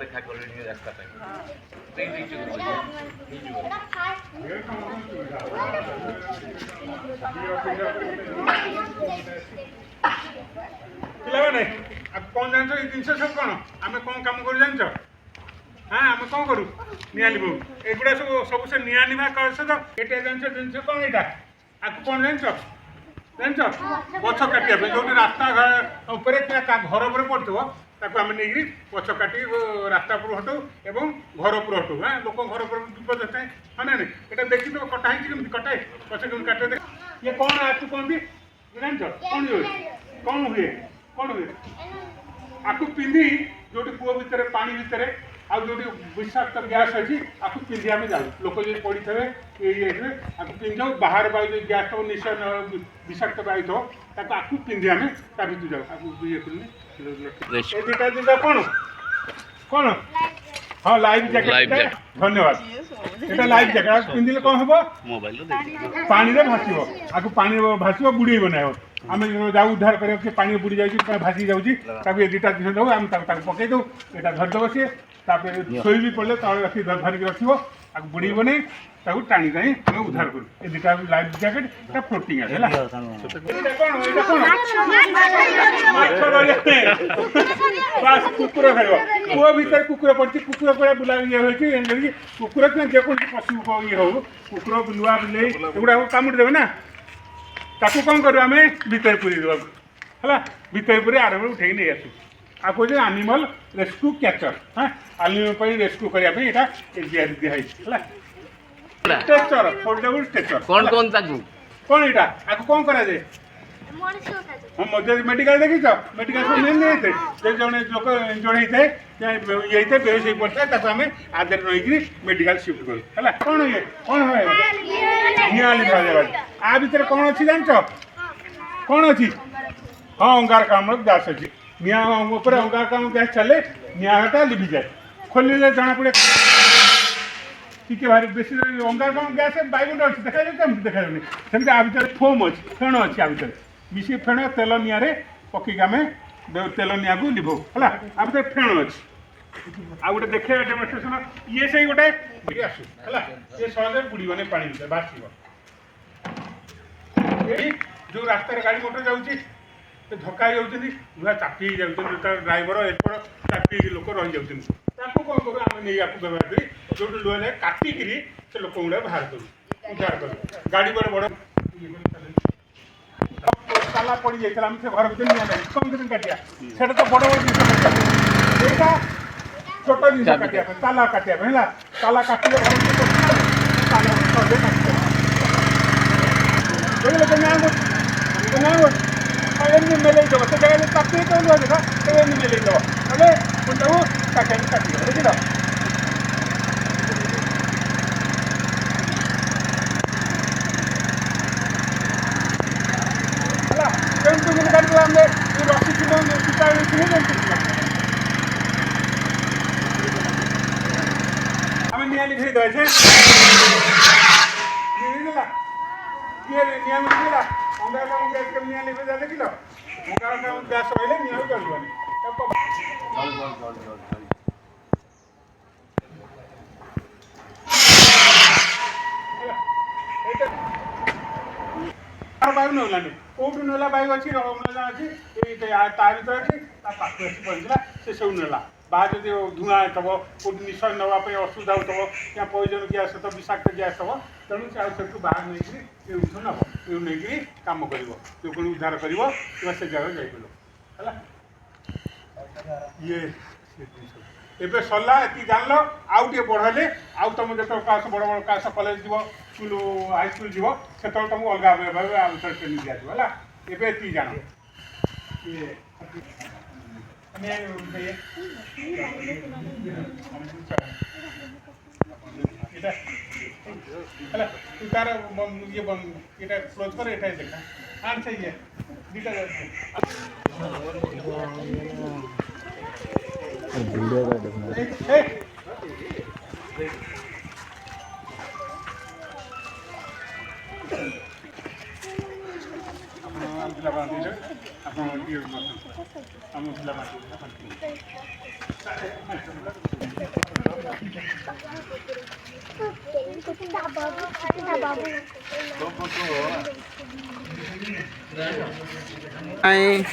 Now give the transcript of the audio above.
দেখা করলেন রাস্তাটায় ପିଲାମାନେ କ'ଣ ଜାଣିଛ ଏଇ ଜିନିଷ ସବୁ କ'ଣ ଆମେ କ'ଣ କାମ କରୁ ଜାଣିଛ? ହଁ ଆମେ କ'ଣ କରୁ ନିଆଁ ଲିଭଉ ଏଗୁଡ଼ା ସବୁ ସେ ନିଆଁ ନିଭା ଔଷଧ ଏଇଟା ଜାଣିଛ ଜିନିଷ କ'ଣ ଏଇଟା ଆକୁ କ'ଣ ଜାଣିଛ ଜାଣିଛ ଗଛ କାଟିବା ପାଇଁ ଯେଉଁଠି ରାସ୍ତା ଉପରେ ଘର ଉପରେ ପଡ଼ିଥିବ ତାକୁ ଆମେ ନେଇକିରି ଗଛ କାଟି ରାସ୍ତା ଉପରୁ ହଟାଉ ଏବଂ ଘର ଉପରୁ ହଟାଉ ହଁ ଲୋକ ଘର ଉପରେ ବିପଦ ଥାଏ ହଁ ନା ନାଇଁ ଏଇଟା ଦେଖିଥିବ କଟା ହେଇଛି କେମିତି କଟାଏ ଗଛ କେମିତି କାଟେ ଦେଖ ଇଏ କ'ଣ ଆକୁ କହନ୍ତି ଜାଣିଛ କ'ଣ ହୁଏ କ'ଣ ହୁଏ କ'ଣ ହୁଏ ଆକୁ ପିନ୍ଧି ଯୋଉଠି କୂଅ ଭିତରେ ପାଣି ଭିତରେ ଆଉ ଯୋଉଠି ବିଷାକ୍ତ ଗ୍ୟାସ୍ ଅଛି ଆକୁ ପିନ୍ଧି ଆମେ ଯାଉ ଲୋକ ଯଦି ପଡ଼ିଥିବେ ଇଏ ହେଇଥିବେ ଆକୁ ପିନ୍ଧି ଯାଉ ବାହାର ବାୟୁ ଯଦି ଗ୍ୟାସ୍ ଥିବ ନିଶ୍ଚୟ ବିଷାକ୍ତ ବାୟୁ ଥିବ ତାକୁ ଆକୁ ପିନ୍ଧି ଆମେ ତା ଭିତରୁ ଯାଉ ଆକୁ ଇଏ କରିନି ଏ ଦୁଇଟା ଜିନିଷ କ'ଣ କ'ଣ ହଁ ଲାଇଫ୍ ଜ୍ୟାକେଟ୍ ଧନ୍ୟବାଦ এটা লাইফ জ্যাকেট পিঁধিলে କ'ଣ ହେବ ପାଣିରେ ଭାସିବ ଆକୁ ପାଣିରେ ଭାସିବ ବୁଡ଼େଇବ ନାହିଁ ଆମେ ଯାଉ ଉଦ୍ଧାର କରିବାକୁ ସେ ପାଣିରେ ବୁଡ଼ି ଯାଉଛି ଭାସି ଯାଉଛି ତାକୁ ଏ ଦୁଇଟା ଜିନିଷ ଦେଉ ଆମେ ତାକୁ ପକାଇ ଦେଉ ଏଇଟା ଧରିଦେବ ସିଏ ତାପରେ ଶୋଇ ବି ପଡ଼ିଲେ ତଳେ ରଖି ଧରିକି ରଖିବ ତାକୁ ବୁଡ଼େଇବ ନାହିଁ ତାକୁ ଟାଣି ଟାଣି ଆମେ ଉଦ୍ଧାର କରୁ ଏ ଦୁଇଟା ଲାଇଫ୍ ଜ୍ୟାକେଟ୍ এটা ଫ୍ଲୋଟିଂ ଅଛି ହେଲା ଏଇଟା କ'ଣ ଏଇଟା କ'ଣ ବାସ୍ କୁକୁର ଖାଇବ କୂଅ ଭିତରେ କୁକୁର ପଡ଼ିଛି କୁକୁର ପରେ ବୁଲା ଇଏ ହୋଇଛି ଏମିତି କୁକୁର ଯେକୌଣସି ପଶୁ ଇଏ ହଉ କୁକୁର ବିଲୁଆ ବିଲେଇ ଏଗୁଡ଼ାକୁ କାମୁଡ଼ି ଦେବେ ନା ତାକୁ କ'ଣ କରୁ ଆମେ ଭିତରେ ପୁରେଇ ଦେବାକୁ ହେଲା ଭିତରେ ପୁରେଇ ଆରମ୍ଭରୁ ଉଠେଇକି ନେଇ ଆସୁ ଆଉ କହୁଛି ଆନିମଲ୍ ରେସ୍କ୍ୟୁ କ୍ୟାଚର ହଁ ଆନିମଲ୍ ପାଇଁ ରେସ୍କ୍ୟୁ କରିବା ପାଇଁ ଏଇଟା ଦିଆହେଇଛି ହେଲା ଷ୍ଟ୍ରେଚର ଫୋଲ୍ଡେବୁଲ୍ ଷ୍ଟ୍ରେଚର କ'ଣ କ'ଣ ତାକୁ କ'ଣ ଏଇଟା ଆକୁ କ'ଣ କରାଯାଏ ହଁ ମେଡ଼ିକାଲ ଦେଖିଛ ମେଡ଼ିକାଲ ସବୁ ନେଇଥାଏ ଯଦି ଜଣେ ଲୋକ ଇଞ୍ଜୋର୍ଡ ହେଇଥାଏ ଇଏ ହେଇଥାଏ ବେହୋସ ହେଇ ପଡ଼ିଥାଏ ତାକୁ ଆମେ ଆଦେହରେ ରହିକିରି ମେଡ଼ିକାଲ ସିଫ୍ଟ କରୁ ହେଲା କ'ଣ ଇଏ କ'ଣ ହୁଏ ନିଆଁ ଲିଭାଯାଏ ଆ ଭିତରେ କ'ଣ ଅଛି ଜାଣିଛ କ'ଣ ଅଛି ହଁ ଅଙ୍ଗାରକାମ୍ଳ ଗ୍ୟାସ୍ ଅଛି ନିଆଁ ଉପରେ ଅଙ୍ଗାରକାମ୍ଳ ଗ୍ୟାସ୍ ଚାଲେ ନିଆଁଟା ଲିଭିଯାଏ ଖୋଲିଲେ ଜଣାପଡ଼େ ଟିକେ ଭାରି ବେଶୀ ଅଙ୍ଗାରକାମ୍ଳ ଗ୍ୟାସ୍ ବାୟୁମଣ୍ଡଳ ଅଛି ଦେଖାଯାଉଛି କେମିତି ଦେଖାଯାଉନି ସେମିତି ଆ ଭିତରେ ଫୋମ୍ ଅଛି ଫେଣ ଅଛି ଆ ଭିତରେ ମିଶି ଫେଣ ତେଲ ନିଆଁରେ ପକେଇକି ଆମେ ତେଲ ନିଆଁକୁ ଲିଭଉ ହେଲା ଆ ଭିତରେ ଫେଣ ଅଛି ଆଉ ଗୋଟେ ଦେଖେଇବା ଡେମନଷ୍ଟ୍ରେସନ ଇଏ ସେଇ ଗୋଟେ ଆସୁ ହେଲା ଇଏ ସହଜରେ ବୁଡ଼ିବନି ପାଣି ଭିତରେ ଭାସିବ ଏଇ ଯେଉଁ ରାସ୍ତାରେ ଗାଡ଼ି ମଟର ଯାଉଛି ଧକ୍କା ହେଇଯାଉଛନ୍ତି ଲୁହା ଚାପି ହେଇଯାଉଛନ୍ତି ତାର ଡ୍ରାଇଭର ଏପଟ ଚାପି ହେଇକି ଲୋକ ରହିଯାଉଛନ୍ତି ତାକୁ କ'ଣ କରୁ ଆମେ ନେଇ ଆକୁ ବ୍ୟବହାର କରି ଯେଉଁଠି ଲୁହା ଯାଏ କାଟିକିରି ସେ ଲୋକ ଗୁଡ଼ାକ ବାହାର କରୁ ଉଦ୍ଧାର କରୁ ଗାଡ଼ି ବଡ଼ ବଡ଼ ତାଲା ପଡ଼ି ଯାଇଥିଲା ଆମେ ସେ ଘର ଭିତରେ ନିଆଁ ଲାଗି କେମିତି କାଟିବା ସେଇଟା ତ ବଡ଼ ବଡ଼ ଜିନିଷ ଏଇଟା ଛୋଟ ଜିନିଷ କାଟିବା ପାଇଁ ତାଲା କାଟିବା ପାଇଁ ହେଲା ତାଲା କାଟିଲେ ଘର ତାଲା ସହଜେ କାଟିଦେବା ଏମିତି ମେଲେଇ ଦେବ ସେ ଜାଗାରେ ତାକୁ କହିଲୁ ଦେଖ ଏମିତି ମେଲେଇ ଦେବ ହେଲେ ପୁଣିଟାକୁ କାଟିଦେବ ଦେଖିଲ ହେଲା କେମିତି କେମିତି କାଟିଦେବା ଆମେ ରସି କିଲୋ ପିତା କେମିତି ଆମେ ନିଆଁ ଲିଭେଇ ଦେବା ସେ ଲିଭେଇଦେଲା କିଏ ନିଆଁ ଲିଭେଇଲା ଅଙ୍ଗାରକାମ୍ଳ ଗ୍ୟାସ୍ କେମିତି ନିଆଁ ଲିଭେଇଦେଲା ଦେଖିଲ ଅଙ୍ଗାରକାମ୍ଳ ଗ୍ୟାସ୍ ରହିଲେ ନିଆଁ ଜଳିବନି ବାୟୁ ନେଲାନି କୋଉଠୁ ନେଲା ବାୟୁ ଅଛି ଅମ୍ଳଜାନ ଅଛି ତା ଭିତରେ ଅଛି ତା ପାଖକୁ ଆସି ପହଞ୍ଚିଲା ସେ ସବୁ ନେଲା ବାହାର ଯଦି ଧୂଆଁ ହେଇଥିବ କେଉଁଠି ନିଶ୍ୱାସ ନେବା ପାଇଁ ଅସୁବିଧା ହେଉଥିବ କିମ୍ବା ପଏଜନ ଗ୍ୟାସ୍ ଥିବ ବିଷାକ୍ତ ଗ୍ୟାସ୍ ଥିବ ତେଣୁ ସେ ଆଉ ସେଠୁ ବାହାର ନେଇକରି ଏଉଠୁ ନେବ ଏଉ ନେଇକରି କାମ କରିବ କେଉଁ ପୁଣି ଉଦ୍ଧାର କରିବ କିମ୍ବା ସେ ଜାଗାରେ ଯାଇପାରିବ ହେଲା ଇଏ ଏବେ ସରିଲା ଏତିକି ଜାଣିଲ ଆଉ ଟିକେ ବଡ଼ ହେଲେ ଆଉ ତୁମେ ଯେତେବେଳେ କ୍ଲାସ୍ ବଡ଼ ବଡ଼ କ୍ଲାସ୍ କଲେଜ ଯିବ ସ୍କୁଲ ହାଇସ୍କୁଲ ଯିବ ସେତେବେଳେ ତୁମକୁ ଅଲଗା ଭାବେ ଆଉ ଥରେ ଟ୍ରେନିଂ ଦିଆଯିବ ହେଲା ଏବେ ଏତିକି ଜାଣ ଇଏ ହେଲା ତୁ ତାର ଇଏ ଏଇଟା କ୍ଲୋଜ୍ କର ଏଇଟା ଦେଖା ଆଣ ସେ ଇଏ ଦୁଇଟା ମସଲା ବାନ୍ଧିଲେ ଆପଣ ଇଏ ବସନ୍ତୁ ଆଉ ମସଲା ବାନ୍ଧିଲେ Ay.